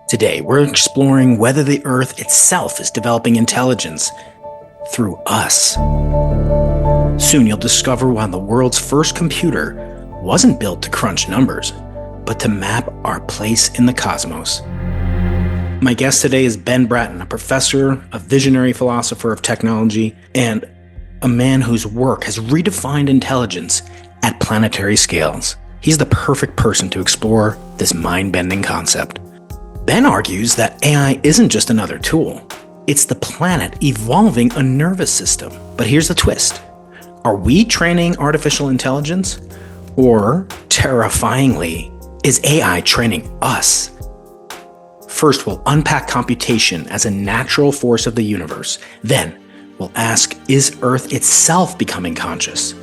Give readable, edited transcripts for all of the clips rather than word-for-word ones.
Today, we're exploring whether the Earth itself is developing intelligence through us. Soon you'll discover why the world's first computer wasn't built to crunch numbers, but to map our place in the cosmos. My guest today is Ben Bratton, a professor, a visionary philosopher of technology, and a man whose work has redefined intelligence at planetary scales. He's the perfect person to explore this mind-bending concept. Ben argues that AI isn't just another tool. It's the planet evolving a nervous system. But here's the twist. Are we training artificial intelligence? Or, terrifyingly, is AI training us? First, we'll unpack computation as a natural force of the universe. Then, we'll ask, is Earth itself becoming conscious?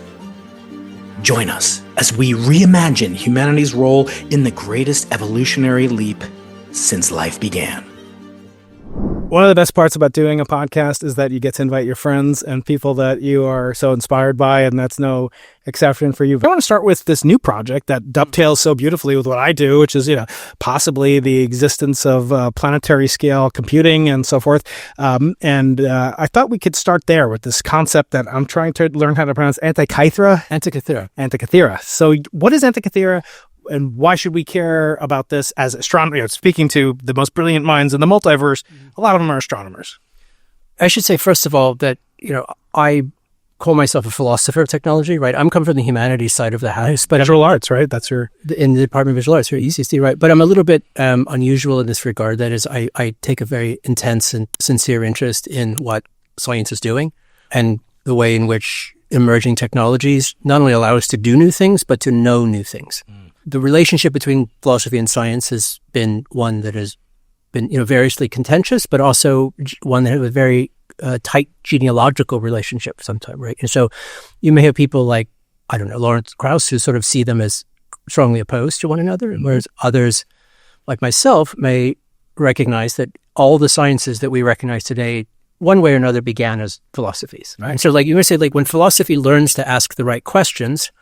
Join us as we reimagine humanity's role in the greatest evolutionary leap since life began. One of the best parts about doing a podcast is that you get to invite your friends and people that you are so inspired by, and that's no exception for you. I want to start with this new project that dovetails so beautifully with what I do, which is, possibly the existence of planetary scale computing and so forth. I thought we could start there with this concept that I'm trying to learn how to pronounce, Antikythera. Antikythera. So what is Antikythera? And why should we care about this as astronomers? Speaking to the most brilliant minds in the multiverse, a lot of them are astronomers. I should say, first of all, that, I call myself a philosopher of technology, right? I'm come from the humanities side of the house. But Visual arts, right? That's your... In the Department of Visual Arts here at UCSD, right? But I'm a little bit unusual in this regard. That is, I take a very intense and sincere interest in what science is doing and the way in which emerging technologies not only allow us to do new things, but to know new things. The relationship between philosophy and science has been one that has been, variously contentious, but also one that has a very tight genealogical relationship sometimes, right? And so you may have people like, Lawrence Krauss, who sort of see them as strongly opposed to one another, whereas others, like myself, may recognize that all the sciences that we recognize today, one way or another, began as philosophies. Right. And so you may say, when philosophy learns to ask the right questions,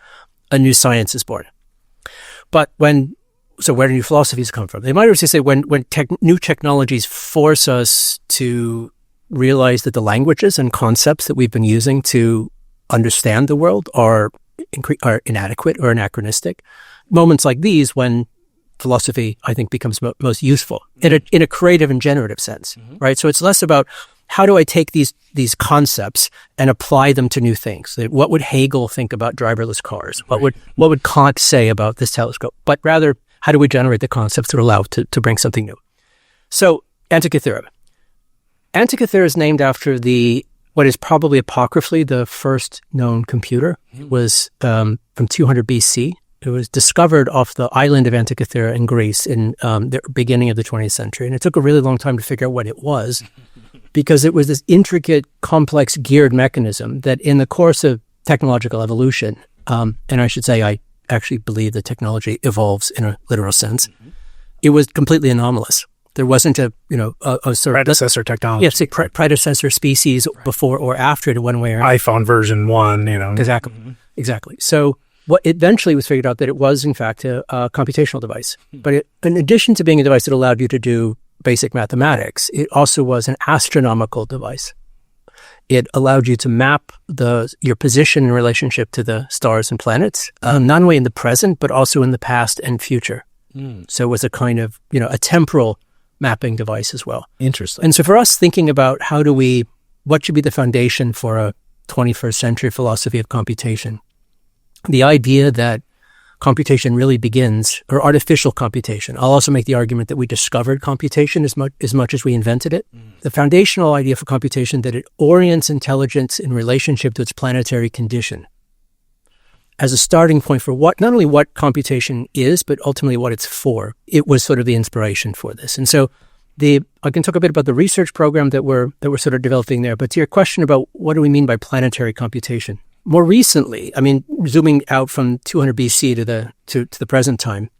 a new science is born. But so where do new philosophies come from? They might also say when new technologies force us to realize that the languages and concepts that we've been using to understand the world are inadequate or anachronistic. Moments like these when philosophy, I think, becomes most useful in a creative and generative sense, right? So it's less about how do I take these concepts and apply them to new things? What would Hegel think about driverless cars? What would Kant say about this telescope? But rather, how do we generate the concepts that allow to bring something new? So, Antikythera. Antikythera is named after what is probably apocryphally the first known computer. It was from 200 BC. It was discovered off the island of Antikythera in Greece in the beginning of the 20th century. And it took a really long time to figure out what it was, because it was this intricate, complex, geared mechanism that in the course of technological evolution, and I should say I actually believe that technology evolves in a literal sense, it was completely anomalous. There wasn't a sort of predecessor technology. Yes, predecessor species before or after it one way or another. iPhone version 1, Exactly. So what eventually was figured out that it was, in fact, a computational device. But in addition to being a device that allowed you to do basic mathematics, it also was an astronomical device. It allowed you to map your position in relationship to the stars and planets, not only in the present, but also in the past and future. So it was a kind of, a temporal mapping device as well. Interesting. And so for us, thinking about what should be the foundation for a 21st century philosophy of computation, the idea that computation really begins, or artificial computation. I'll also make the argument that we discovered computation as much as we invented it. The foundational idea for computation, that it orients intelligence in relationship to its planetary condition as a starting point for not only what computation is, but ultimately what it's for. It was sort of the inspiration for this. And so I can talk a bit about the research program that we're sort of developing there. But to your question about what do we mean by planetary computation? More recently, zooming out from 200 BC to the present time,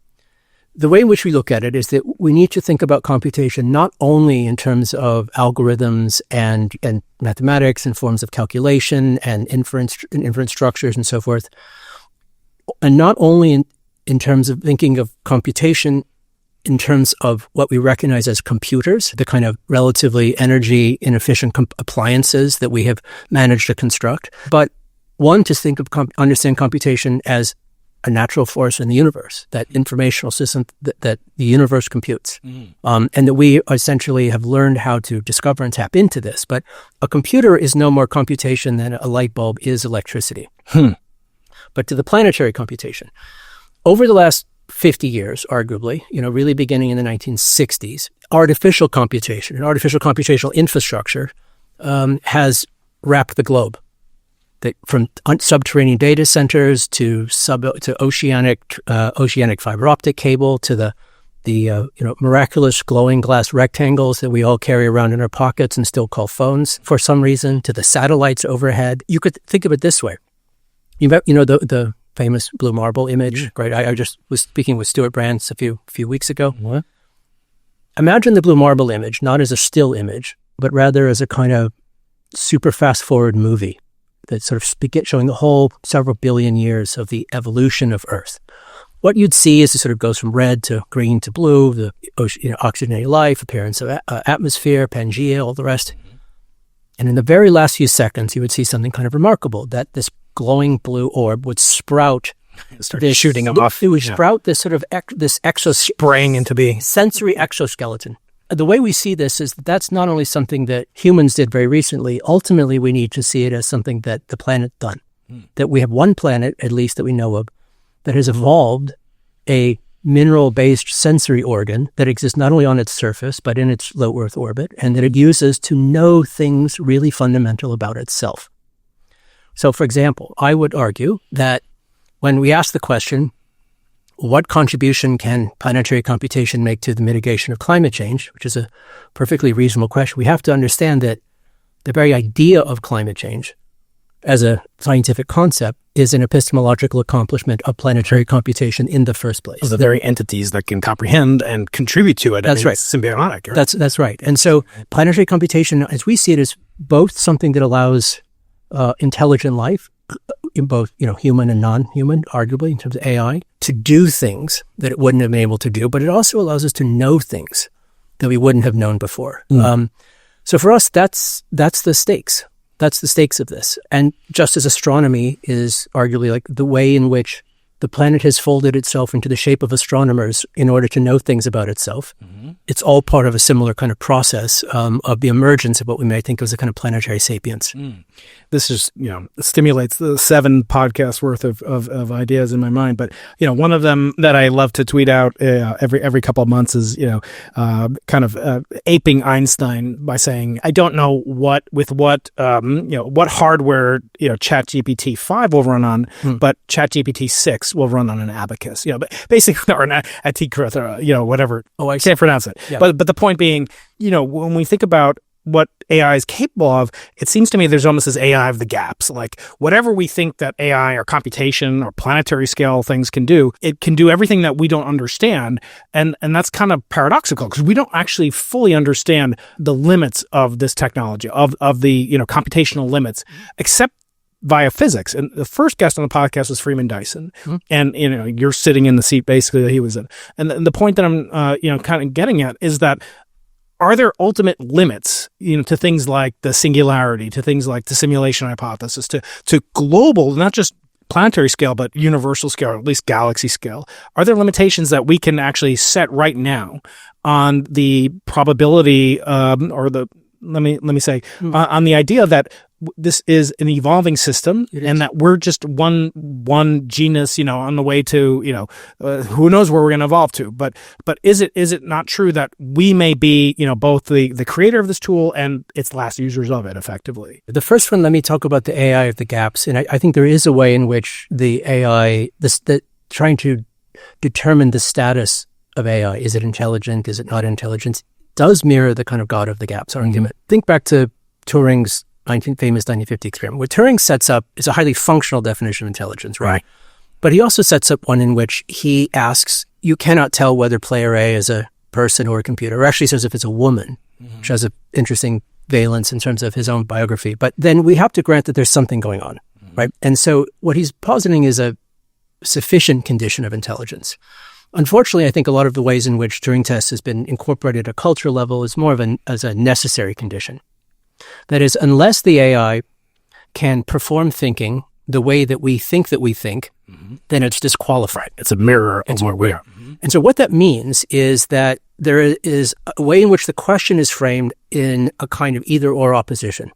the way in which we look at it is that we need to think about computation not only in terms of algorithms and mathematics and forms of calculation and inference structures and so forth, and not only in terms of thinking of computation in terms of what we recognize as computers, the kind of relatively energy inefficient appliances that we have managed to construct. But one, to think of understand computation as a natural force in the universe, that informational system that the universe computes, and that we essentially have learned how to discover and tap into this. But a computer is no more computation than a light bulb is electricity. But to the planetary computation, over the last 50 years, arguably, really beginning in the 1960s, artificial computation and artificial computational infrastructure has wrapped the globe. From subterranean data centers to oceanic fiber optic cable to the miraculous glowing glass rectangles that we all carry around in our pockets and still call phones for some reason, to the satellites overhead. You could think of it this way. The famous blue marble image, right? I just was speaking with Stuart Brands a few weeks ago. What? Imagine the blue marble image not as a still image, but rather as a kind of super fast forward movie that sort of showing the whole several billion years of the evolution of Earth. What you'd see is it sort of goes from red to green to blue, the oxygenated life, appearance of atmosphere, Pangea, all the rest. And in the very last few seconds, you would see something kind of remarkable, that this glowing blue orb would sprout. Start shooting them off. It would sprout this sort of spraying into the sensory exoskeleton. The way we see this is that that's not only something that humans did very recently. Ultimately, we need to see it as something that the planet done. That we have one planet, at least that we know of, that has evolved a mineral-based sensory organ that exists not only on its surface, but in its low Earth orbit, and that it uses to know things really fundamental about itself. So, for example, I would argue that when we ask the question, what contribution can planetary computation make to the mitigation of climate change, which is a perfectly reasonable question, we have to understand that the very idea of climate change as a scientific concept is an epistemological accomplishment of planetary computation in the first place. The very entities that can comprehend and contribute to it. That's right. It's symbiotic. Right? That's right. And so planetary computation, as we see it, is both something that allows intelligent life, in both human and non-human, arguably, in terms of AI, to do things that it wouldn't have been able to do, but it also allows us to know things that we wouldn't have known before. So for us, that's the stakes. That's the stakes of this. And just as astronomy is arguably like the way in which the planet has folded itself into the shape of astronomers in order to know things about itself, it's all part of a similar kind of process of the emergence of what we may think of as a kind of planetary sapience. This is, stimulates the 7 podcasts worth of ideas in my mind. But, one of them that I love to tweet out every couple of months is, aping Einstein by saying, I don't know what hardware, ChatGPT 5 will run on, but ChatGPT 6 will run on an abacus, basically, or an Antikythera, whatever. Oh, I can't pronounce it. Yeah. But the point being, when we think about what AI is capable of, it seems to me there's almost this AI of the gaps. Like whatever we think that AI or computation or planetary scale things can do, it can do everything that we don't understand. And that's kind of paradoxical because we don't actually fully understand the limits of this technology, of the, computational limits, except via physics. And the first guest on the podcast was Freeman Dyson. And, you're sitting in the seat basically that he was in. And the point that I'm, kind of getting at is that are there ultimate limits, to things like the singularity, to things like the simulation hypothesis, to global, not just planetary scale, but universal scale, or at least galaxy scale? Are there limitations that we can actually set right now on the probability, or the, let me say, on the idea that this is an evolving system and that we're just one genus, on the way to, who knows where we're going to evolve to. But is it not true that we may be, both the creator of this tool and its last users of it effectively? The first one, let me talk about the AI of the gaps. And I think there is a way in which the AI, trying to determine the status of AI, is it intelligent, is it not intelligent, does mirror the kind of God of the gaps argument. Think back to Turing's famous 1950 experiment. What Turing sets up is a highly functional definition of intelligence, right? But he also sets up one in which he asks, you cannot tell whether player A is a person or a computer, or actually says if it's a woman, which has an interesting valence in terms of his own biography. But then we have to grant that there's something going on, right? And so what he's positing is a sufficient condition of intelligence. Unfortunately, I think a lot of the ways in which Turing test has been incorporated at a culture level is more of as a necessary condition. That is, unless the AI can perform thinking the way that we think, then it's disqualified. It's a mirror of where we are. And so what that means is that there is a way in which the question is framed in a kind of either-or opposition,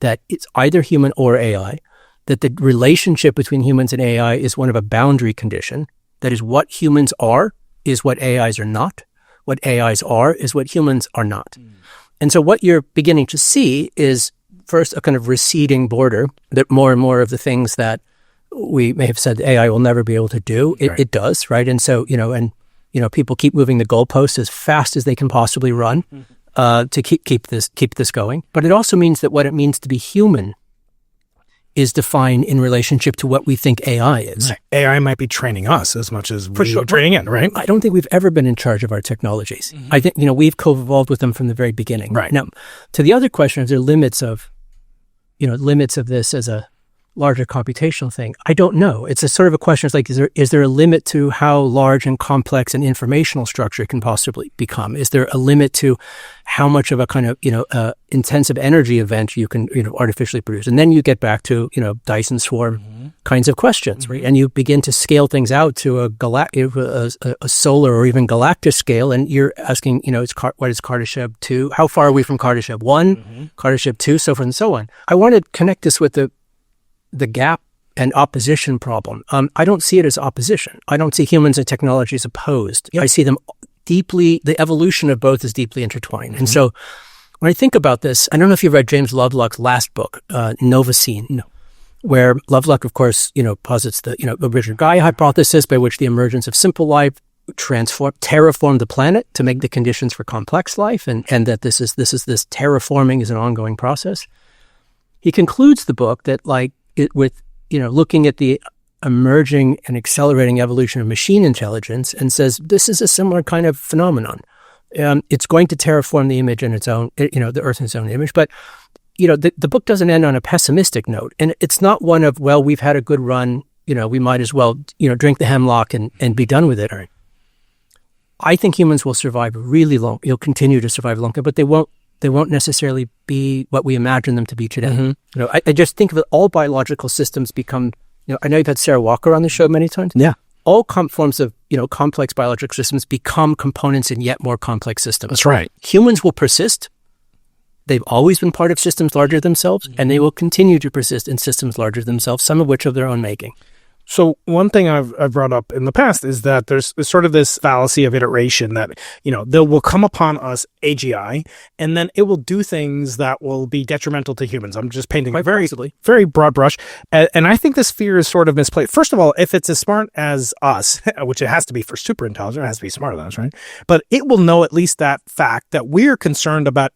that it's either human or AI, that the relationship between humans and AI is one of a boundary condition. That is, what humans are is what AIs are not. What AIs are is what humans are not. And so what you're beginning to see is first a kind of receding border, that more and more of the things that we may have said AI will never be able to do, it does, right? And so, people keep moving the goalposts as fast as they can possibly run to keep this going. But it also means that what it means to be human is defined in relationship to what we think AI is. Right. AI might be training us as much as we're training it, right? I don't think we've ever been in charge of our technologies. I think, we've co-evolved with them from the very beginning. Right. Now, to the other question, is there limits of this as a larger computational thing? I don't know. It's a sort of a question. It's like, is there a limit to how large and complex an informational structure can possibly become? Is there a limit to how much of a kind of, intensive energy event you can, artificially produce? And then you get back to, Dyson swarm kinds of questions, right? And you begin to scale things out to a solar or even galactic scale. And you're asking, what is Kardashev 2? How far are we from Kardashev 1, Kardashev 2, so forth and so on? I want to connect this with the gap and opposition problem. I don't see it as opposition. I don't see humans and technology as opposed. I see them deeply, the evolution of both is deeply intertwined. And so when I think about this, I don't know if you've read James Lovelock's last book, Novacine. No. Where Lovelock, of course, posits the, original Gaia hypothesis by which the emergence of simple life terraformed the planet to make the conditions for complex life, and that this terraforming is an ongoing process. He concludes the book that looking at the emerging and accelerating evolution of machine intelligence, and says this is a similar kind of phenomenon. It's going to terraform the image in its own, the Earth in its own image. But, the book doesn't end on a pessimistic note. And it's not one of, well, we've had a good run, we might as well, drink the hemlock and be done with it. Right. I think humans will survive really long. You'll continue to survive long, but they won't necessarily be what we imagine them to be today. I just think of it, all biological systems become, I know you've had Sarah Walker on the show many times. Yeah. All forms of, complex biological systems become components in yet more complex systems. That's right. Humans will persist. They've always been part of systems larger than themselves, and they will continue to persist in systems larger than themselves, some of which of their own making. So one thing I've brought up in the past is that there's sort of this fallacy of iteration that, there will come upon us AGI, and then it will do things that will be detrimental to humans. I'm just painting a very, very broad brush. And I think this fear is sort of misplaced. First of all, if it's as smart as us, which it has to be for super intelligent, it has to be smarter than us, right? But it will know at least that fact that we're concerned about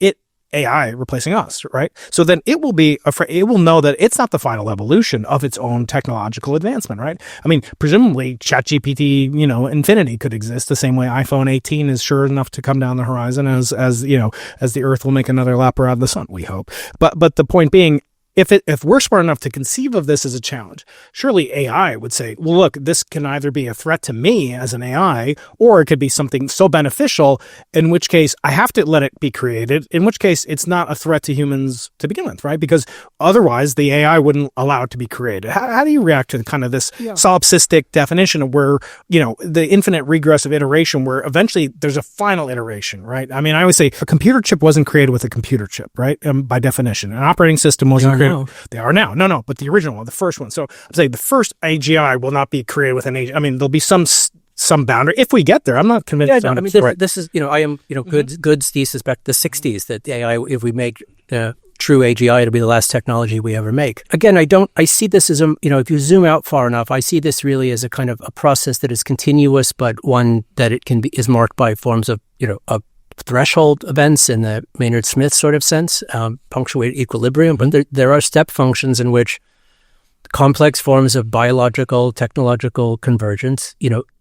AI replacing us, right? So then it will be afraid. It will know that it's not the final evolution of its own technological advancement, right? I mean, presumably ChatGPT, infinity could exist the same way iPhone 18 is sure enough to come down the horizon as the Earth will make another lap around the sun. We hope. But the point being, if we're smart enough to conceive of this as a challenge, surely AI would say, well, look, this can either be a threat to me as an AI, or it could be something so beneficial, in which case I have to let it be created, in which case it's not a threat to humans to begin with, right? Because otherwise the AI wouldn't allow it to be created. How do you react to kind of this solipsistic definition of where, the infinite regressive iteration where eventually there's a final iteration, right? I mean, I always say a computer chip wasn't created with a computer chip, right? By definition. An operating system wasn't created. They are now. No, but the original one, the first one. So I'm saying the first AGI will not be created with an AGI. I mean, there'll be some boundary if we get there. I'm not convinced. Yeah, no, I mean, this is, I am, Good's thesis back to the 60s that the AI, if we make true AGI, it'll be the last technology we ever make. Again, I see this as if you zoom out far enough, I see this really as a kind of a process that is continuous, but one that is marked by forms of, of threshold events in the Maynard Smith sort of sense, punctuate equilibrium, but there are step functions in which complex forms of biological, technological convergence,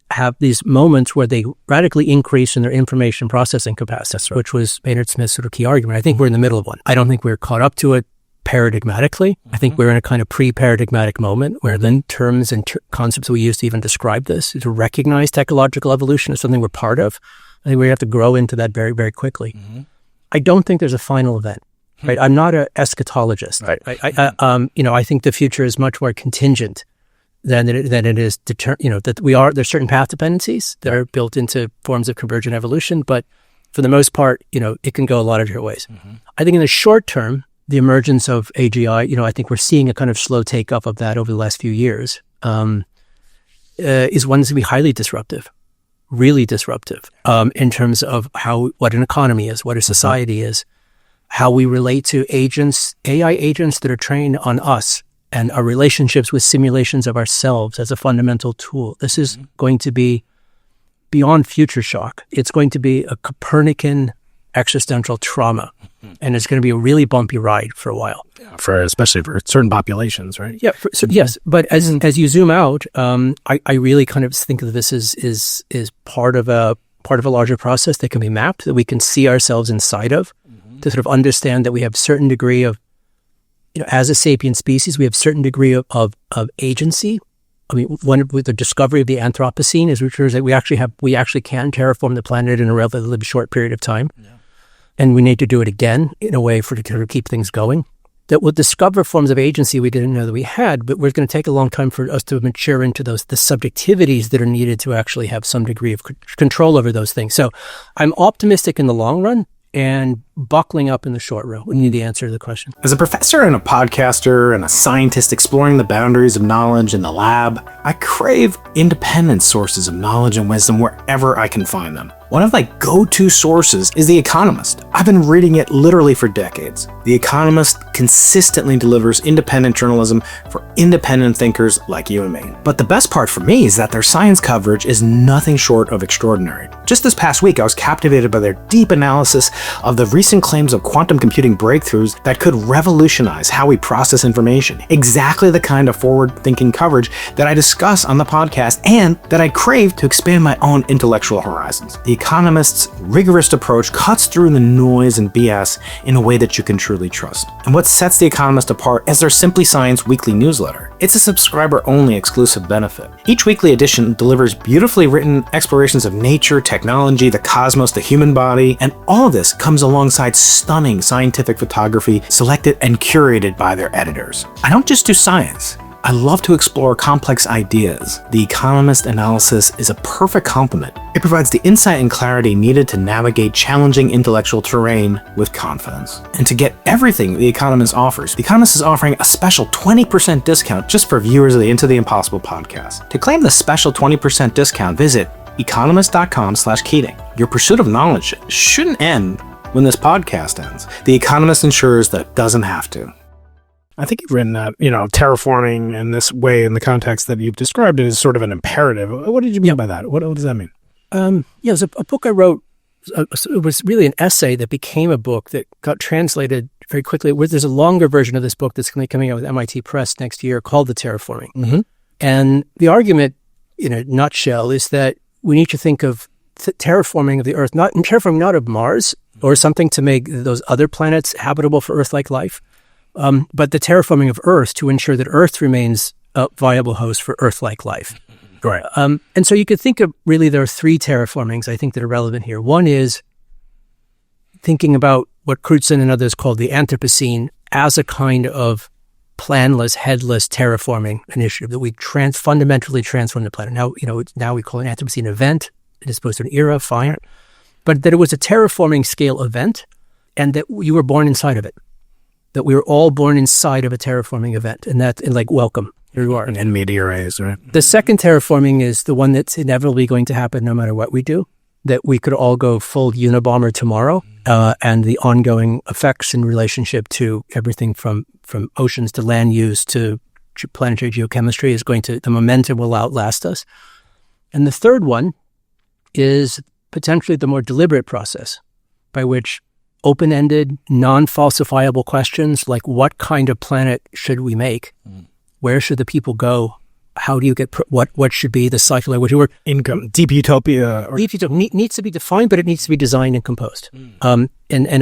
have these moments where they radically increase in their information processing capacity, which was Maynard Smith's sort of key argument. I think we're in the middle of one. I don't think we're caught up to it paradigmatically. I think we're in a kind of pre-paradigmatic moment where then terms and concepts we use to even describe this, to recognize technological evolution as something we're part of. I think we have to grow into that very, very quickly. I don't think there's a final event. Right? I'm not an eschatologist. Right. I think the future is much more contingent than it is that there's certain path dependencies that are built into forms of convergent evolution, but for the most part, it can go a lot of different ways. I think in the short term, the emergence of AGI, I think we're seeing a kind of slow take up of that over the last few years, is one that's going to be highly disruptive, really disruptive, in terms of what an economy is, what a society is, how we relate to agents, AI agents that are trained on us, and our relationships with simulations of ourselves as a fundamental tool. This is going to be beyond future shock. It's going to be a Copernican existential trauma, and it's going to be a really bumpy ride for a while. Especially for certain populations, right? Yeah. Yes, but as you zoom out, I really kind of think of this as part of a larger process that can be mapped, that we can see ourselves inside of, to sort of understand that we have certain degree of, as a sapient species, we have certain degree of agency. I mean, with the discovery of the Anthropocene is that we actually can terraform the planet in a relatively short period of time. Yeah. And we need to do it again in a way to keep things going. That will discover forms of agency we didn't know that we had, but we're going to take a long time for us to mature into the subjectivities that are needed to actually have some degree of control over those things. So I'm optimistic in the long run and buckling up in the short run. We need the answer to the question. As a professor and a podcaster and a scientist exploring the boundaries of knowledge in the lab, I crave independent sources of knowledge and wisdom wherever I can find them. One of my go-to sources is The Economist. I've been reading it literally for decades. The Economist consistently delivers independent journalism for independent thinkers like you and me. But the best part for me is that their science coverage is nothing short of extraordinary. Just this past week, I was captivated by their deep analysis of the recent claims of quantum computing breakthroughs that could revolutionize how we process information. Exactly the kind of forward-thinking coverage that I discuss on the podcast and that I crave to expand my own intellectual horizons. The Economist's rigorous approach cuts through the noise and BS in a way that you can truly trust. And what sets The Economist apart is their Simply Science weekly newsletter. It's a subscriber-only exclusive benefit. Each weekly edition delivers beautifully written explorations of nature, technology, the cosmos, the human body, and all of this comes alongside stunning scientific photography selected and curated by their editors. I don't just do science. I love to explore complex ideas. The Economist analysis is a perfect complement. It provides the insight and clarity needed to navigate challenging intellectual terrain with confidence. And to get everything The Economist offers, The Economist is offering a special 20% discount just for viewers of the Into the Impossible podcast. To claim the special 20% discount, visit economist.com/Keating. Your pursuit of knowledge shouldn't end when this podcast ends. The Economist ensures that it doesn't have to. I think you've written that, terraforming in this way, in the context that you've described it, as sort of an imperative. What did you mean by that? What does that mean? It was a book I wrote. It was really an essay that became a book that got translated very quickly. There's a longer version of this book that's going to be coming out with MIT Press next year called The Terraforming. Mm-hmm. And the argument, in a nutshell, is that we need to think of terraforming of the Earth, not of Mars or something to make those other planets habitable for Earth-like life, but the terraforming of Earth to ensure that Earth remains a viable host for Earth-like life. Right. And so you could think of, really, there are three terraformings I think that are relevant here. One is thinking about what Crutzen and others called the Anthropocene as a kind of planless, headless terraforming initiative that we fundamentally transform the planet. Now we call it an Anthropocene event as opposed to an era, fine. But that it was a terraforming scale event and that you were born inside of it. That we were all born inside of a terraforming event, and welcome, here you are. And media arrays, right? The second terraforming is the one that's inevitably going to happen no matter what we do, that we could all go full Unabomber tomorrow, and the ongoing effects in relationship to everything from oceans to land use to planetary geochemistry the momentum will outlast us. And the third one is potentially the more deliberate process by which open-ended, non-falsifiable questions like what kind of planet should we make? Where should the people go? How do you get what should be the cycle at which we're income, deep utopia? Deep utopia needs to be defined, but it needs to be designed and composed. And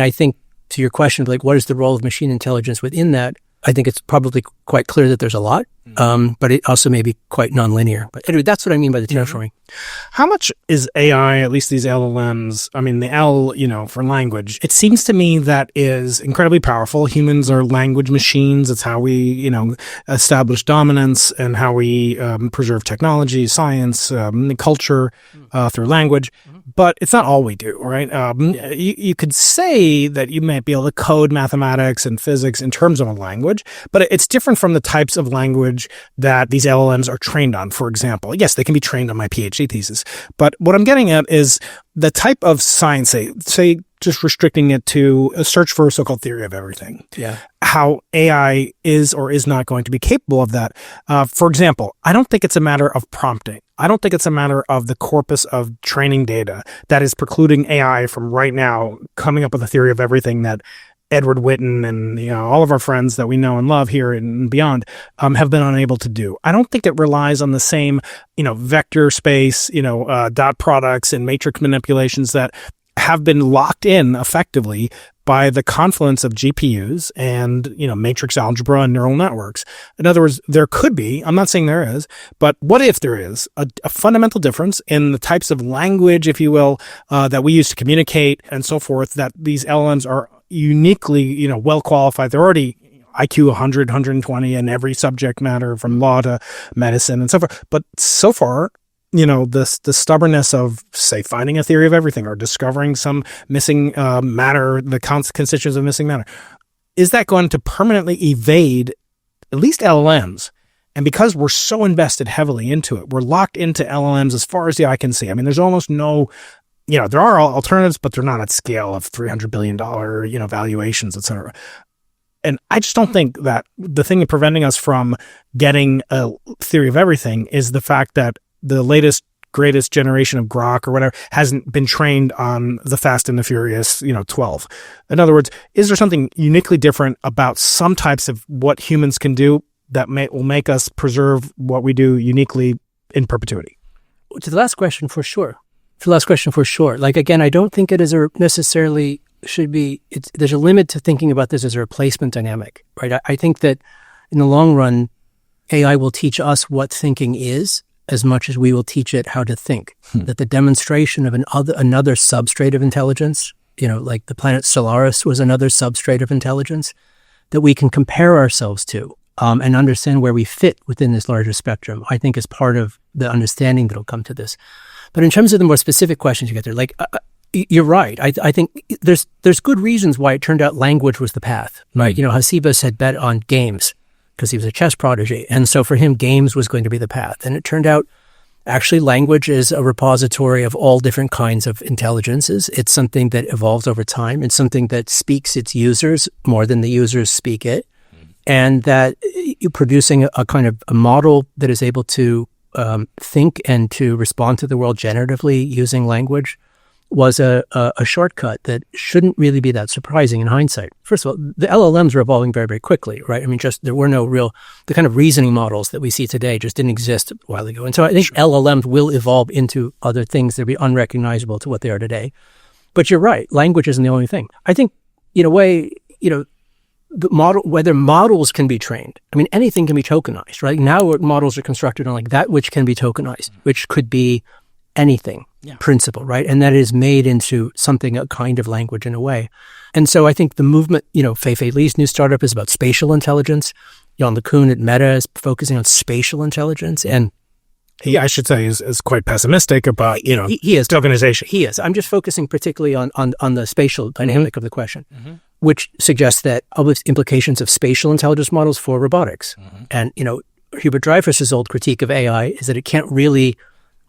I think to your question, like, what is the role of machine intelligence within that? I think it's probably quite clear that there's a lot, but it also may be quite nonlinear. But anyway, that's what I mean by the terraforming. How much is AI, at least these LLMs, I mean, the L, for language, it seems to me that is incredibly powerful. Humans are language machines. It's how we, establish dominance and how we preserve technology, science, culture through language. But it's not all we do, right? You could say that you might be able to code mathematics and physics in terms of a language, but it's different from the types of language that these LLMs are trained on. For example, yes, they can be trained on my PhD thesis, but what I'm getting at is the type of science, say just restricting it to a search for a so-called theory of everything. Yeah. How AI is or is not going to be capable of that. For example, I don't think it's a matter of prompting. I don't think it's a matter of the corpus of training data that is precluding AI from right now coming up with a theory of everything that Edward Witten and all of our friends that we know and love here and beyond have been unable to do. I don't think it relies on the same vector space, dot products and matrix manipulations that have been locked in effectively by the confluence of GPUs and, matrix algebra and neural networks. In other words, there could be, I'm not saying there is, but what if there is a fundamental difference in the types of language, if you will, that we use to communicate and so forth, that these LLMs are uniquely, well qualified. They're already IQ 100, 120 in every subject matter from law to medicine and so forth. But so far, the stubbornness of, say, finding a theory of everything or discovering some missing matter, the constituents of missing matter, is that going to permanently evade at least LLMs? And because we're so invested heavily into it, we're locked into LLMs as far as the eye can see. I mean, there's almost no, there are alternatives, but they're not at scale of $300 billion, valuations, et cetera. And I just don't think that the thing preventing us from getting a theory of everything is the fact that the latest, greatest generation of Grok or whatever hasn't been trained on the Fast and the Furious, 12. In other words, is there something uniquely different about some types of what humans can do that will make us preserve what we do uniquely in perpetuity? To the last question, for sure. Like, again, I don't think it is necessarily should be, there's a limit to thinking about this as a replacement dynamic, right? I think that in the long run, AI will teach us what thinking is as much as we will teach it how to think. That the demonstration of another substrate of intelligence, like the planet Solaris was another substrate of intelligence that we can compare ourselves to and understand where we fit within this larger spectrum, I think is part of the understanding that will come to this. But in terms of the more specific questions you get there, like, you're right. I think there's good reasons why it turned out language was the path, right? Hasibbas had bet on games because he was a chess prodigy. And so for him, games was going to be the path. And it turned out actually language is a repository of all different kinds of intelligences. It's something that evolves over time. It's something that speaks its users more than the users speak it. And that you're producing a kind of a model that is able to think and to respond to the world generatively using language was a shortcut that shouldn't really be that surprising in hindsight. First of all, the LLMs are evolving very, very quickly, right? I mean, there were no the kind of reasoning models that we see today just didn't exist a while ago. And so I think LLMs will evolve into other things that will be unrecognizable to what they are today. But you're right, language isn't the only thing. I think, in a way, the model, whether models can be trained, I mean, anything can be tokenized, right? Now models are constructed on like that which can be tokenized, which could be anything, principle, right? And that is made into something, a kind of language in a way. And so I think the movement, Fei-Fei Li's new startup is about spatial intelligence. Jan LeCun at Meta is focusing on spatial intelligence. And he, I should say, is quite pessimistic about, he is tokenization. He is. I'm just focusing particularly on the spatial dynamic of the question, which suggests that implications of spatial intelligence models for robotics. And, Hubert Dreyfus's old critique of AI is that it can't really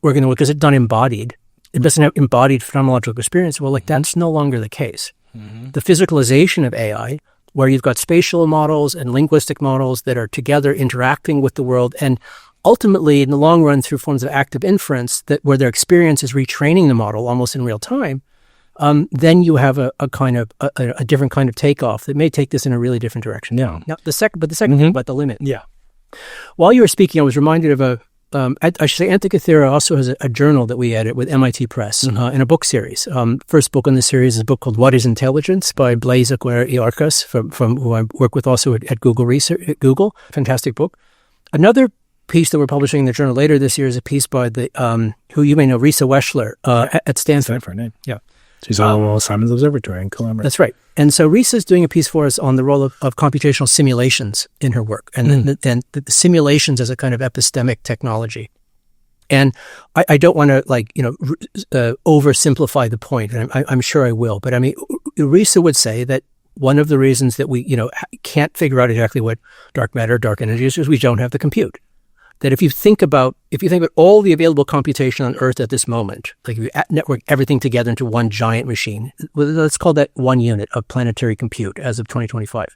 work in the world because it's not embodied. It doesn't have embodied phenomenological experience. Well, that's no longer the case. The physicalization of AI, where you've got spatial models and linguistic models that are together interacting with the world, and ultimately, in the long run, through forms of active inference, where their experience is retraining the model almost in real time, then you have a kind of a different kind of takeoff that may take this in a really different direction. Yeah. Now, the second thing about the limit. Yeah. While you were speaking, I was reminded of I should say Antikythera also has a journal that we edit with MIT Press in a book series. First book in the series is a book called What is Intelligence by Blaise Iarkas from who I work with also at Google Research. At Google, fantastic book. Another piece that we're publishing in the journal later this year is a piece by the who you may know, Risa Weschler at Stanford. Yeah. She's on Simon's Observatory in Columbia. That's right. And so Risa's doing a piece for us on the role of computational simulations in her work, and the simulations as a kind of epistemic technology. And I don't want to oversimplify the point, and I'm sure I will. But I mean, Risa would say that one of the reasons that we can't figure out exactly what dark matter, dark energy is we don't have the compute. That if you think about all the available computation on Earth at this moment, like if you network everything together into one giant machine, let's call that 1 unit of planetary compute as of 2025.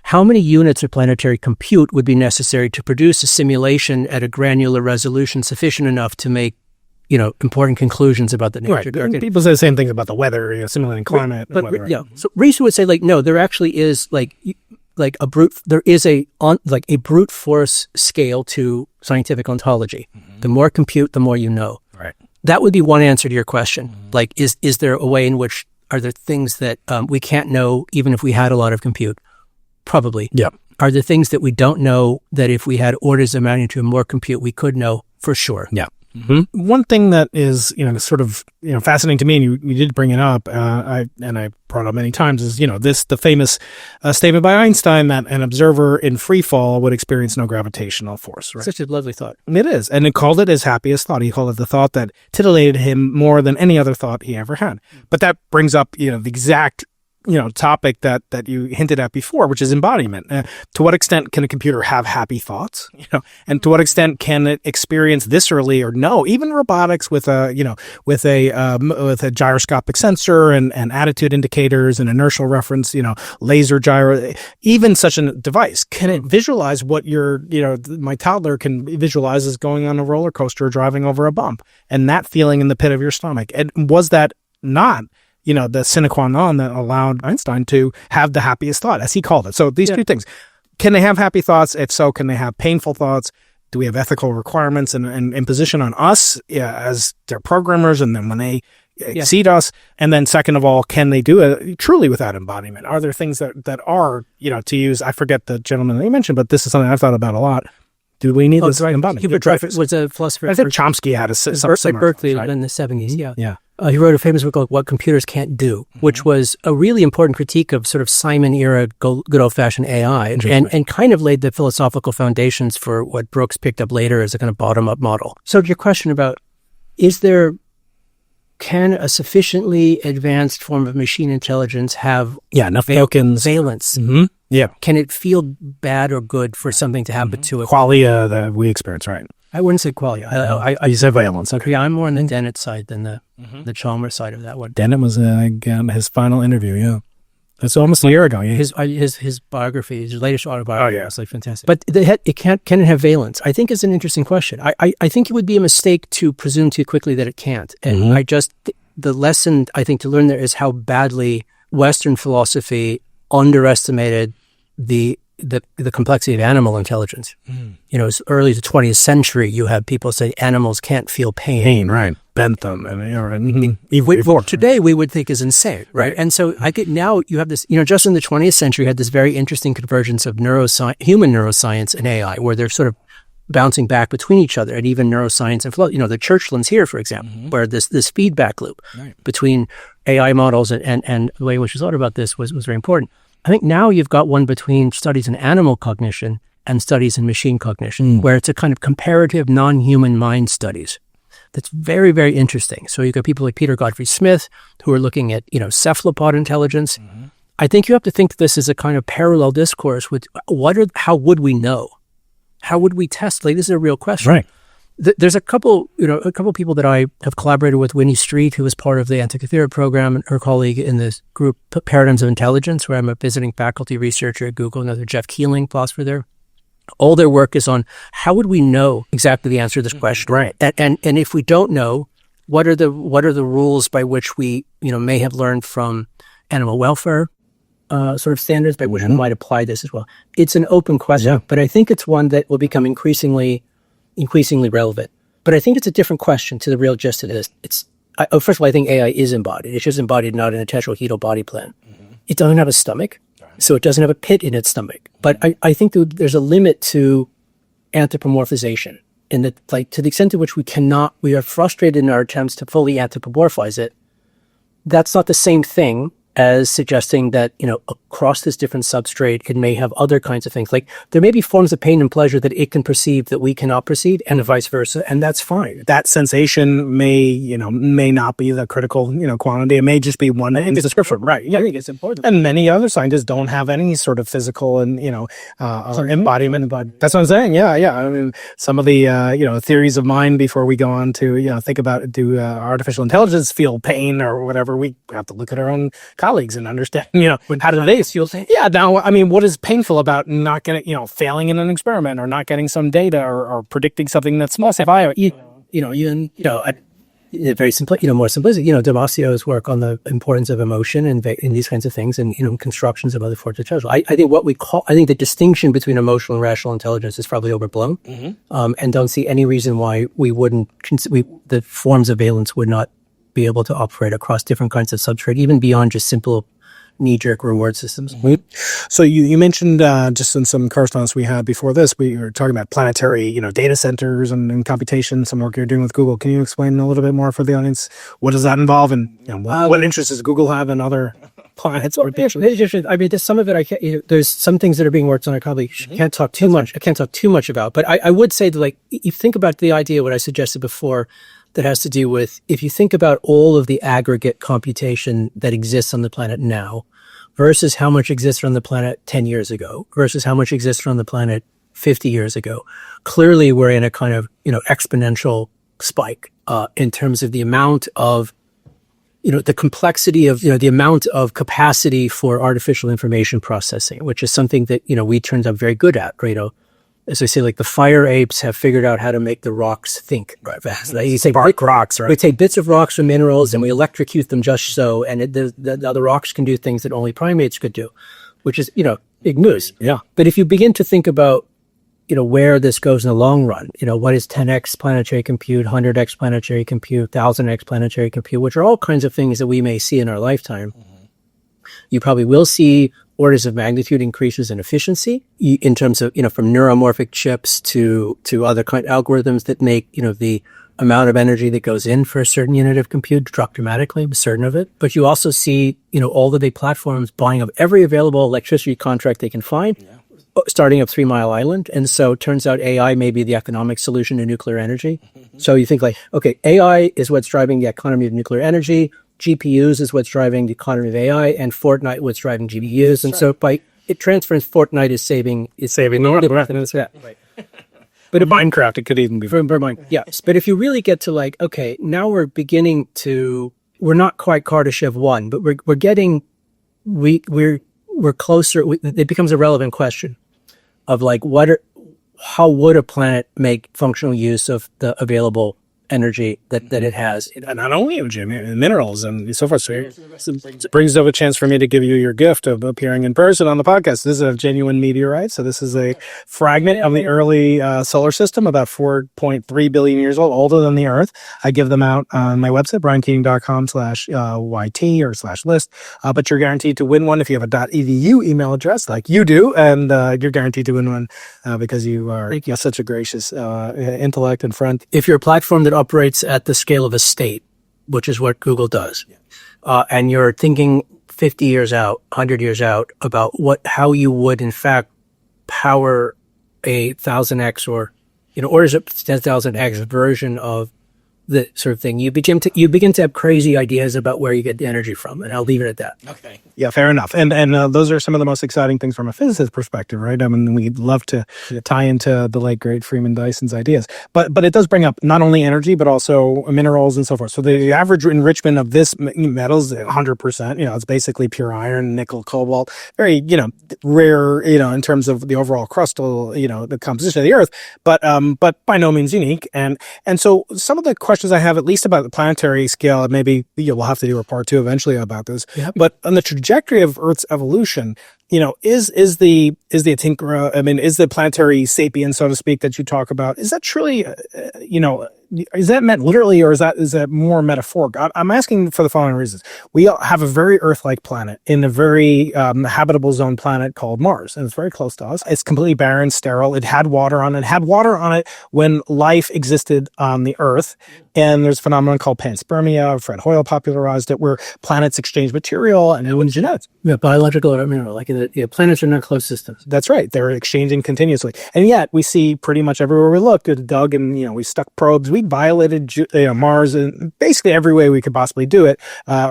How many units of planetary compute would be necessary to produce a simulation at a granular resolution sufficient enough to make, important conclusions about the nature of the Earth? People say the same things about the weather, simulating climate. But weather, yeah, so Risa would say no, there actually is there is a brute force scale to scientific ontology. Mm-hmm. The more compute, the more you know. Right. That would be one answer to your question. Mm-hmm. Is there a way in which are there things that we can't know even if we had a lot of compute? Probably. Yeah. Are there things that we don't know that if we had orders of magnitude more compute, we could know for sure? Yeah. Mm-hmm. One thing that is, sort of, fascinating to me, and you did bring it up, I brought up many times, is, the famous statement by Einstein that an observer in free fall would experience no gravitational force. Right? Such a lovely thought. It is. And he called it his happiest thought. He called it the thought that titillated him more than any other thought he ever had. But that brings up, the exact topic that you hinted at before, which is embodiment. To what extent can a computer have happy thoughts? And to what extent can it experience viscerally or no? Even robotics with a gyroscopic sensor and attitude indicators and inertial reference, laser gyro, even such a device, can it visualize what my toddler can visualize as going on a roller coaster or driving over a bump, and that feeling in the pit of your stomach? And was that not the sine qua non that allowed Einstein to have the happiest thought, as he called it? So these two things. Can they have happy thoughts? If so, can they have painful thoughts? Do we have ethical requirements and imposition on us as their programmers, and then when they exceed us? And then second of all, can they do it truly without embodiment? Are there things that are, to use, I forget the gentleman that you mentioned, but this is something I've thought about a lot. Do we need this embodiment? Hubert Dreyfus was a philosopher. I think Chomsky had at Berkeley in the 70s. Yeah. He wrote a famous book called What Computers Can't Do, which was a really important critique of sort of Simon-era good old-fashioned AI, and kind of laid the philosophical foundations for what Brooks picked up later as a kind of bottom-up model. So your question about can a sufficiently advanced form of machine intelligence have enough tokens, valence? Mm-hmm. Yeah. Can it feel bad or good for something to happen to it? Qualia that we experience, right? I wouldn't say qualia. You said valence. Okay. Yeah, I'm more on the Dennett side than the Chalmers side of that one. Dennett was his final interview. Yeah, that's almost a year ago. Yeah. His biography, his latest autobiography, is like fantastic. But can it have valence? I think is an interesting question. I think it would be a mistake to presume too quickly that it can't. And the lesson I think to learn there is how badly Western philosophy underestimated the complexity of animal intelligence. As early as the 20th century, you have people say animals can't feel pain. Right. Bentham. Today, we would think is insane, right? And so I get now you have this, just in the 20th century, you had this very interesting convergence of human neuroscience and AI, where they're sort of bouncing back between each other, and even neuroscience and philosophy. The Churchlands here, for example, where this feedback loop between AI models and the way in which we thought about this was very important. I think now you've got one between studies in animal cognition and studies in machine cognition, where it's a kind of comparative non-human mind studies. That's very, very interesting. So you've got people like Peter Godfrey Smith who are looking at, cephalopod intelligence. I think you have to think of this as a kind of parallel discourse with how would we know? How would we test? Like, this is a real question. Right. There's a couple people that I have collaborated with, Winnie Street, who was part of the Antikythera program, and her colleague in this group, Paradigms of Intelligence, where I'm a visiting faculty researcher at Google, another Jeff Keating, philosopher there. All their work is on how would we know exactly the answer to this question, right? And if we don't know, what are the rules by which we may have learned from animal welfare sort of standards by which we might apply this as well? It's an open question, but I think it's one that will become increasingly increasingly relevant. But I think it's a different question to the real gist of this. First of all, I think AI is embodied. It's just embodied not in a tetrahedral body plan. It doesn't have a stomach, so it doesn't have a pit in its stomach. But I think there's a limit to anthropomorphization, in that, like, to the extent to which we are frustrated in our attempts to fully anthropomorphize it. That's not the same thing as suggesting that, across this different substrate, it may have other kinds of things. Like, there may be forms of pain and pleasure that it can perceive that we cannot perceive, and vice versa, and that's fine. That sensation may not be the critical, quantity. It may just be one. I think it's a description, right? Yeah, I think it's important. And many other scientists don't have any sort of physical and, embodiment. That's what I'm saying. Yeah. I mean, some of the, theories of mind before we go on to, think about, do artificial intelligence feel pain or whatever? We have to look at our own colleagues and understand, how do they feel? Yeah. Now, I mean, what is painful about not getting, failing in an experiment or not getting some data or predicting something that's small? Very simple, more simplistic, Damasio's work on the importance of emotion and these kinds of things, and, constructions of other forms of intelligence. I think the distinction between emotional and rational intelligence is probably overblown, and don't see any reason why the forms of valence would not be able to operate across different kinds of substrate, even beyond just simple knee-jerk reward systems. So you mentioned just in some correspondence we had before this, we were talking about planetary, data centers and computation, some work you're doing with Google. Can you explain a little bit more for the audience? What does that involve, and what interests does Google have in other planets? I mean, there's some of it. There's some things that are being worked on. I probably can't talk too much. I can't talk too much about, but I would say that, like, you think about the idea, what I suggested before, that has to do with, if you think about all of the aggregate computation that exists on the planet now versus how much existed on the planet 10 years ago versus how much existed on the planet 50 years ago, clearly we're in a kind of, exponential spike in terms of the amount of, the complexity of, the amount of capacity for artificial information processing, which is something that, we turned out very good at, right? As I say, like, the fire apes have figured out how to make the rocks think. Right. You say bark rocks, right? We take bits of rocks from minerals and we electrocute them just so, and the rocks can do things that only primates could do, which is, big news. Yeah. But if you begin to think about, where this goes in the long run, what is 10x planetary compute, 100x planetary compute, 1000x planetary compute, which are all kinds of things that we may see in our lifetime. You probably will see orders of magnitude increases in efficiency in terms of, from neuromorphic chips to other kind of algorithms that make, the amount of energy that goes in for a certain unit of compute drop dramatically, certain of it. But you also see, all the big platforms buying up every available electricity contract they can find, starting up 3 Mile Island. And so it turns out AI may be the economic solution to nuclear energy. So you think, like, okay, AI is what's driving the economy of nuclear energy. GPUs is what's driving the economy of AI, and Fortnite what's driving GPUs. And so by it transfers, Fortnite is saving the world. Right. But in Minecraft, it could even be. Yes. But if you really get to, like, okay, now we're not quite Kardashev 1, but we're closer. It becomes a relevant question of, like, how would a planet make functional use of the available energy that it has? And not only energy, minerals and so forth. So it brings up a chance for me to give you your gift of appearing in person on the podcast. This is a genuine meteorite. So this is a fragment of the early solar system, about 4.3 billion years old, older than the Earth. I give them out on my website, briankeating.com/YT or /list. But you're guaranteed to win one if you have a .edu email address like you do. And you're guaranteed to win one because you are such a gracious intellect and friend. If you're a platform that operates at the scale of a state, which is what Google does, and you're thinking 50 years out, 100 years out about how you would in fact power a 1000x or orders of 10,000x version of the sort of thing, you begin to have crazy ideas about where you get the energy from, and I'll leave it at that. Okay. Yeah, fair enough. And those are some of the most exciting things from a physicist perspective, right? I mean, we'd love to tie into the late great Freeman Dyson's ideas, but it does bring up not only energy but also minerals and so forth. So the average enrichment of this metal is 100%. It's basically pure iron, nickel, cobalt, very rare, in terms of the overall crustal, the composition of the Earth, but by no means unique. And so some of the questions I have, at least about the planetary scale, and maybe we'll have to do a part 2 eventually about this. Yep. But on the trajectory of Earth's evolution, is the Antikythera, I mean, is the planetary sapience, so to speak, that you talk about, is that truly, is that meant literally, or is that more metaphoric? I'm asking for the following reasons. We have a very Earth-like planet in a very habitable zone planet called Mars, and it's very close to us. It's completely barren, sterile. It had water on it. It had water on it when life existed on the Earth. And there's a phenomenon called panspermia. Fred Hoyle popularized it, where planets exchange material and new genetics. Yeah, biological or mineral, like planets are not closed systems. That's right. They're exchanging continuously. And yet we see pretty much everywhere we look, dug and, we stuck probes. We violated Mars in basically every way we could possibly do it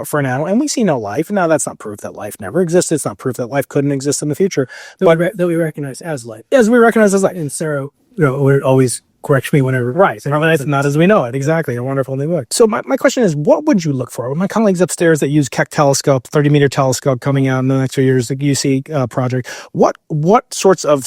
for an animal. And we see no life. Now, that's not proof that life never existed. It's not proof that life couldn't exist in the future. That we recognize as life. As we recognize as life. And Sarah would always correct me whenever. Right. Not as we know it. Exactly. A wonderful new book. So my question is, what would you look for? With my colleagues upstairs that use Keck telescope, 30-meter telescope coming out in the next few years, the UC project, what sorts of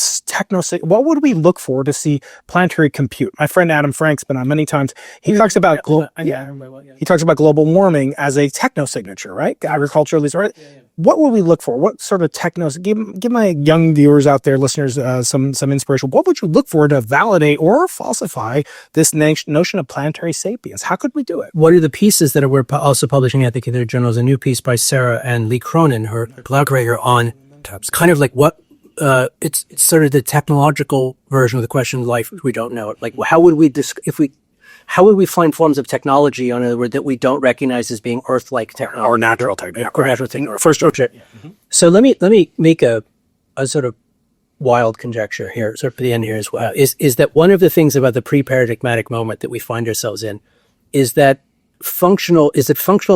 what would we look for to see planetary compute? My friend Adam Frank's been on many times. He talks about he talks about global warming as a techno signature, right? Agriculturally, right? Yeah. What would we look for? What sort of technos? Give my young viewers out there, listeners, some inspiration. What would you look for to validate or falsify this notion of planetary sapience? How could we do it? What are the pieces that we're also publishing at the Antikythera Journal? Is a new piece by Sarah and Lee Cronin, her collaborator, on kind of like what it's sort of the technological version of the question of life. We don't know it. Like, how would we how would we find forms of technology, in other words, that we don't recognize as being Earth-like technology or natural technology, or natural thing, or first order? Yeah. Mm-hmm. So let me make a sort of wild conjecture here, sort of at the end here as well. Is that one of the things about the pre-paradigmatic moment that we find ourselves in is that functional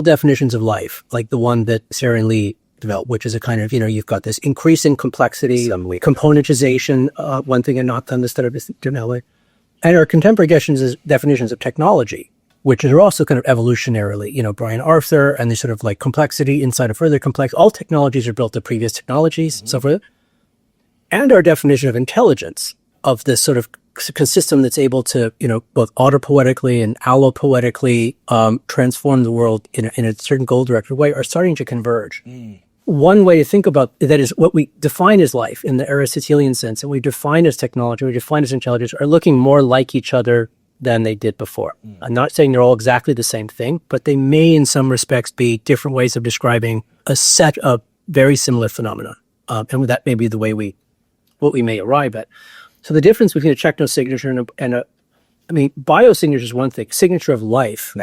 definitions of life, like the one that Sarah and Lee developed, which is a kind of, you've got this increasing complexity, componentization, one thing and not done this way. And our contemporary definitions of technology, which are also kind of evolutionarily, Brian Arthur and the sort of like complexity inside of further complex. All technologies are built of previous technologies, so forth. And our definition of intelligence, of this sort of system that's able to, both autopoetically and allopoetically transform the world in a certain goal-directed way, are starting to converge. One way to think about that is what we define as life in the Aristotelian sense, and we define as technology, we define as intelligence, are looking more like each other than they did before. I'm not saying they're all exactly the same thing, but they may in some respects be different ways of describing a set of very similar phenomena. And that may be the way what we may arrive at. So the difference between a techno signature and biosignature is one thing. Signature of life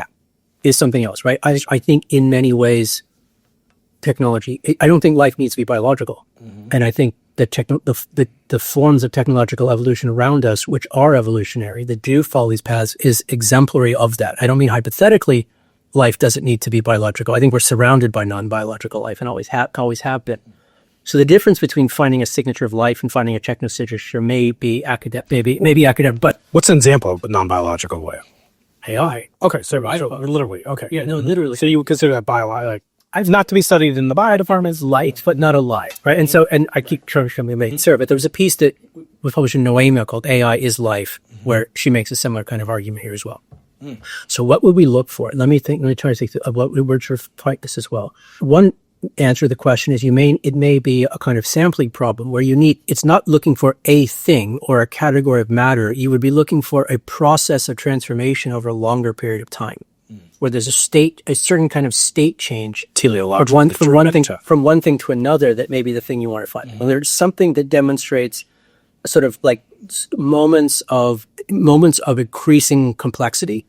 is something else, right? I think in many ways, technology, I don't think life needs to be biological. Mm-hmm. And I think that the forms of technological evolution around us, which are evolutionary, that do follow these paths, is exemplary of that. I don't mean hypothetically life doesn't need to be biological. I think we're surrounded by non-biological life and always have been. So the difference between finding a signature of life and finding a techno signature may be academic, but what's an example of a non-biological way? AI. Okay, so literally. Okay. Yeah, no, literally. So you would consider that biological? Not to be studied in the bio department is light, but not alive, right? And so, and I keep trying to make Sarah, but there was a piece that was published in Noemia called AI is Life, where she makes a similar kind of argument here as well. So what would we look for? Let me try to think of what we were to fight this as well. One answer to the question is it may be a kind of sampling problem where it's not looking for a thing or a category of matter. You would be looking for a process of transformation over a longer period of time, where there's a certain kind of state change from one thing to another that may be the thing you want to find. Well, there's something that demonstrates sort of like moments of increasing complexity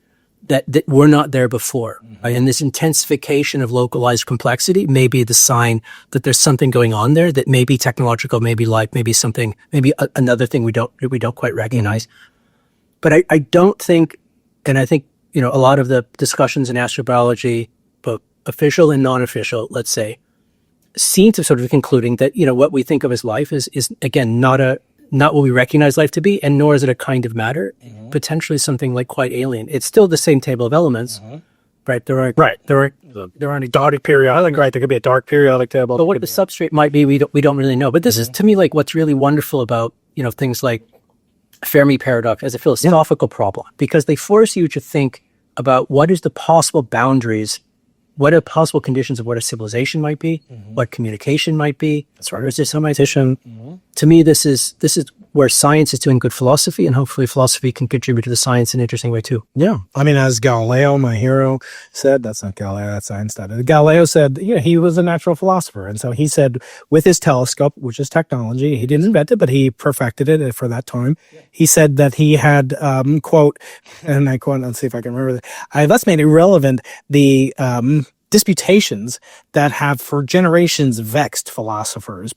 that were not there before. Right? And this intensification of localized complexity may be the sign that there's something going on there that may be technological, maybe life, maybe something, maybe another thing we don't quite recognize. But I don't think, and I think, a lot of the discussions in astrobiology, both official and non-official, let's say, seem to sort of be concluding that, what we think of as life is again, not what we recognize life to be, and nor is it a kind of matter, potentially something like quite alien. It's still the same table of elements, right? There are any dark periodic, right? There could be a dark periodic table. But what the substrate might be, we don't really know. But this is, to me, like what's really wonderful about, things like Fermi paradox as a philosophical problem, because they force you to think about what is the possible boundaries what are possible conditions of what a civilization might be, what communication might be, as far as systemization. To me, this is where science is doing good philosophy, and hopefully philosophy can contribute to the science in an interesting way too. Yeah. I mean, as Galileo, my hero, said, that's not Galileo, that's Einstein. Galileo said, he was a natural philosopher. And so he said with his telescope, which is technology, he didn't invent it, but he perfected it for that time. He said that he had, quote, and I quote, let's see if I can remember that, I thus made irrelevant the, disputations that have for generations vexed philosophers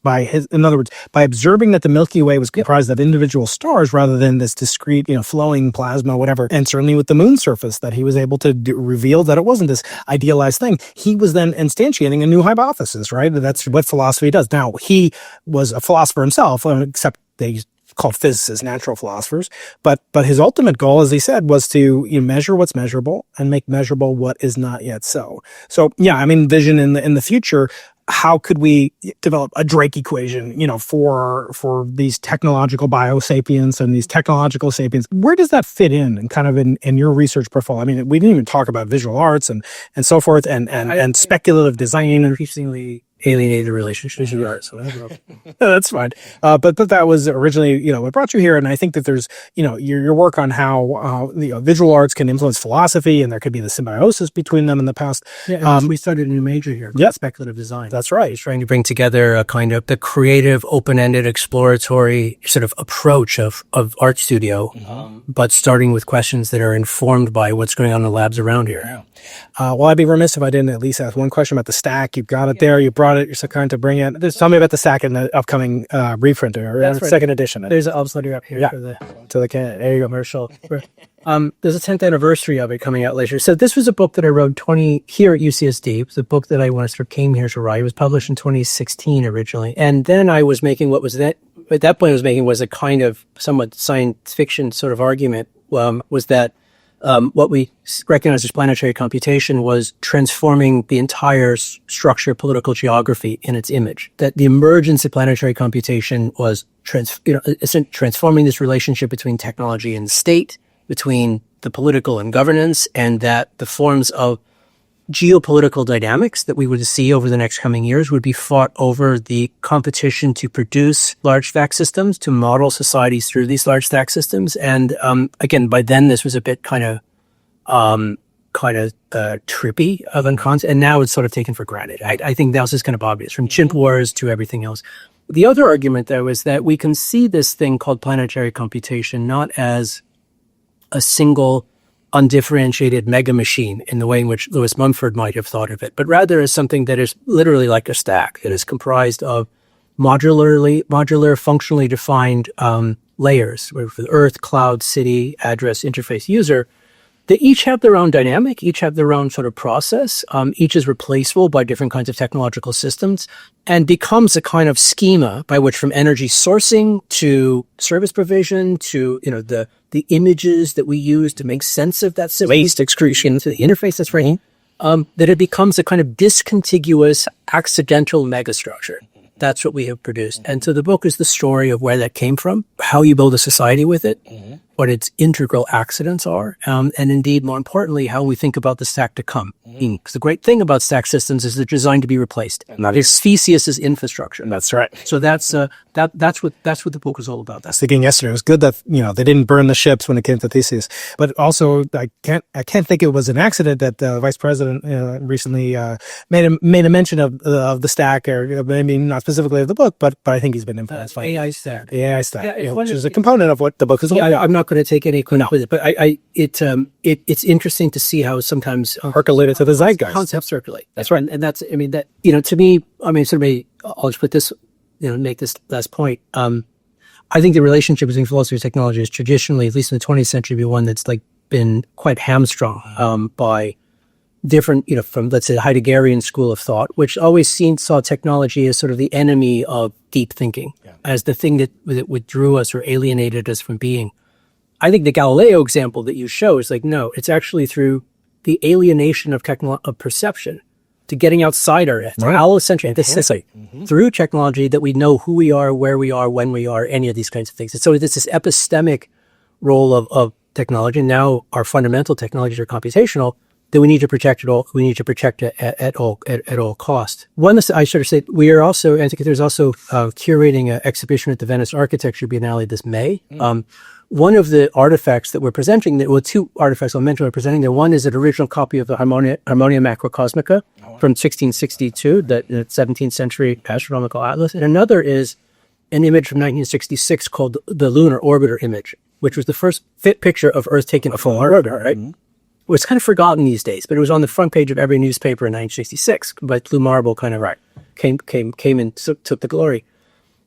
in other words, by observing that the Milky Way was comprised of individual stars rather than this discrete, flowing plasma, whatever. And certainly with the moon surface that he was able to reveal that it wasn't this idealized thing. He was then instantiating a new hypothesis, right? That's what philosophy does. Now, he was a philosopher himself, except they called physicists natural philosophers, but his ultimate goal, as he said, was to measure what's measurable and make measurable what is not yet so. So yeah, I mean, vision in the future. How could we develop a Drake equation, for these technological biosapiens and these technological sapiens? Where does that fit in and kind of in your research portfolio? I mean, we didn't even talk about visual arts and so forth and speculative design and Increasingly alienated relationships with art. So that's fine. But that was originally, what brought you here. And I think that there's, your work on how visual arts can influence philosophy, and there could be the symbiosis between them in the past. Yeah, we started a new major here, speculative design. That's right. It's trying to bring together a kind of the creative, open-ended, exploratory sort of approach of art studio, but starting with questions that are informed by what's going on in the labs around here. Yeah. Well, I'd be remiss if I didn't at least ask one question about the stack. You've got it there. You brought it. You're so kind to bring it. Tell me about the stack in the upcoming reprint or second edition. There's an uploader up here to the can. There you go, commercial. There's a 10th anniversary of it coming out later. So this was a book that I wrote here at UCSD. It was a book that I, when I sort of came here to write, it was published in 2016 originally. And then I was making was a kind of somewhat science fiction sort of argument, was that what we recognized as planetary computation was transforming the entire structure of political geography in its image. That the emergence of planetary computation was transforming this relationship between technology and state, between the political and governance, and that the forms of geopolitical dynamics that we would see over the next coming years would be fought over the competition to produce large stack systems, to model societies through these large stack systems. And again, by then this was a bit kind of trippy of a concept, and now it's sort of taken for granted. I think that was just kind of obvious, from chimp wars to everything else. The other argument, though, is that we can see this thing called planetary computation not as a single undifferentiated mega machine in the way in which Lewis Mumford might have thought of it, but rather as something that is literally like a stack that is comprised of modular, functionally defined layers, for the Earth, cloud, city, address, interface, user. They each have their own dynamic, each have their own sort of process. Each is replaceable by different kinds of technological systems, and becomes a kind of schema by which, from energy sourcing to service provision to the images that we use to make sense of that waste excretion to the interface that's right, that it becomes a kind of discontiguous, accidental megastructure. That's what we have produced. And so the book is the story of where that came from, how you build a society with it, what its integral accidents are, and indeed, more importantly, how we think about the stack to come. Because the great thing about stack systems is they're designed to be replaced. And that is Theseus's infrastructure. That's right. So that's what the book is all about. I was thinking yesterday, it was good that they didn't burn the ships when it came to Theseus, but also I can't think it was an accident that the vice president recently made a mention of the stack, or maybe not specifically of the book, but I think he's been influenced by AI stack. The AI stack, which is a component of what the book is all about. I'm not going to take any credit with it, but it's interesting to see how sometimes percolated to the zeitgeist. Concepts circulate. That's right, and that's to me. I'll just put this, make this last point. I think the relationship between philosophy and technology is traditionally, at least in the 20th century, be one that's been quite hamstrung by different, from, let's say, the Heideggerian school of thought, which always saw technology as sort of the enemy of deep thinking, as the thing that withdrew us or alienated us from being. I think the Galileo example that you show is no, it's actually through the alienation of perception to getting outside our head, allocentric, through technology that we know who we are, where we are, when we are, any of these kinds of things. And so it's this epistemic role of technology. Now our fundamental technologies are computational. that we need to protect it all. We need to protect it at all cost. One, I sort of say, we are also, Antikythera is also curating an exhibition at the Venice Architecture Biennale this May. One of the artifacts that we're presenting, two artifacts I'll mention we're presenting there. One is an original copy of the Harmonia Macrocosmica from 1662, the 17th century astronomical atlas. And another is an image from 1966 called the Lunar Orbiter image, which was the first fit picture of Earth taking a full orbit, right? Well, it's kind of forgotten these days, but it was on the front page of every newspaper in 1966. But Blue Marble kind of came and took the glory.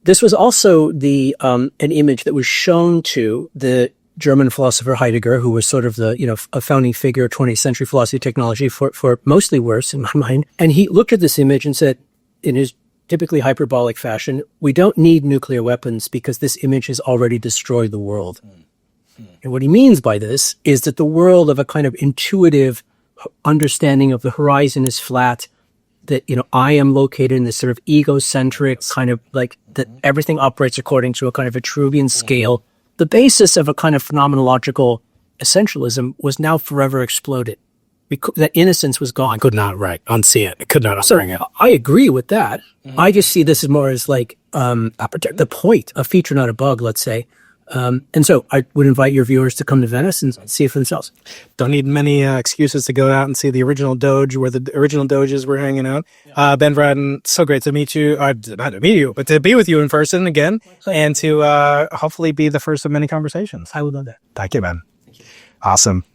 This was also an image that was shown to the German philosopher Heidegger, who was sort of a founding figure of 20th century philosophy technology for mostly worse in my mind. And he looked at this image and said, in his typically hyperbolic fashion, we don't need nuclear weapons because this image has already destroyed the world. And what he means by this is that the world of a kind of intuitive understanding of the horizon is flat, that, I am located in this sort of egocentric kind of like that everything operates according to a kind of Vitruvian scale. The basis of a kind of phenomenological essentialism was now forever exploded. That innocence was gone. Could not unsee it. It could not unring it. I agree with that. I just see this as more as like the point, a feature, not a bug, let's say. And so I would invite your viewers to come to Venice and see it for themselves. Don't need many excuses to go out and see the original Doge, where the original Doges were hanging out. Ben Bratton, so great to meet you. Not to meet you, but to be with you in person again, and to hopefully be the first of many conversations. I would love that. Thank you, Ben. Awesome.